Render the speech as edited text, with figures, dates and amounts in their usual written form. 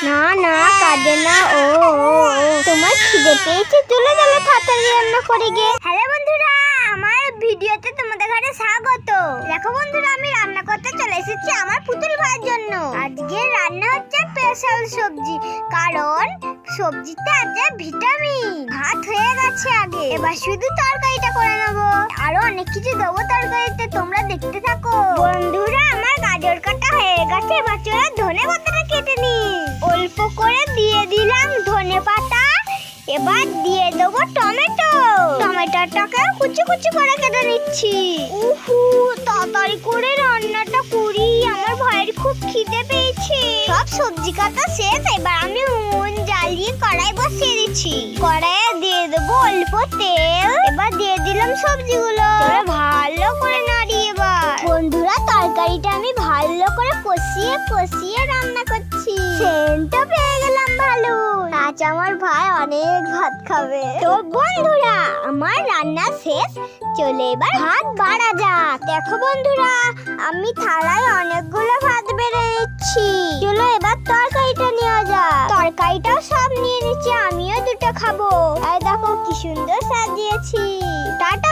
না না কাঁদে না। ও তোমার খিদে পেয়েছে, চলে গেলে তাড়াতাড়ি রান্না করে গে। হ্যালো বন্ধুরা, আমার ভিডিওতে তোমাদের ঘরে স্বাগত। দেখো বন্ধুরা, আমি রান্না করতে চলে এসেছি আমার পুতুল ভাইয়ের জন্য। আজকে রান্না হচ্ছে স্পেশাল সবজি, কারণ সবজিতে আছে ভিটামিন। ভাত হয়ে গেছে আগে, এবার শুধু তরকারিটা করে নেবো। আরো অনেক কিছু দেবো তরকারিতে, তোমরা দেখতে থাকো। বন্ধুরা, আমার গাজর কাটা হয়ে গেছে, এবার চলো ধনে পাতাটা কেটে নি। অল্প করে দিয়ে দিলাম ধনে পাতা, এবার দিয়ে দেবো টমেটো। টমেটোটাকে কুচি কুচি করে কেটে নিচ্ছি। উহু, তাড়াতাড়ি করে রান্নাটা করি, আমার ভাইয়ের খুব খিদে পেয়েছে। সব সবজি কাটা শেষ, এবার আমি উনুন জ্বালিয়ে কড়াই বসিয়ে দিচ্ছি। কড়াইয়ে দিয়ে দেবো অল্প তেল, এবার দিয়ে দিলাম সবজিগুলো। ভালো করে নাড়িয়ে এবার বন্ধুরা, তরকারিটা আমি ভালো করে কষিয়ে কষিয়ে রান্না করছি। সেন্টটা পেয়ে গেলাম ভালো, আজ আমার ভাই অনেক ভাত খাবে। তো বন্ধুরা, আমার রান্না শেষ, চলে এবার ভাত বাড়া যাক। দেখো বন্ধুরা, আমি থালায় অনেকগুলো ভাত বেড়ে নিচ্ছি। চলো এবার তরকারিটা নেওয়া যাক। তরকারিটাও সব নিয়ে নিচ্ছি, আমিও দুটো খাবো। আর দেখো কি সুন্দর সাজিয়েছি। টাটা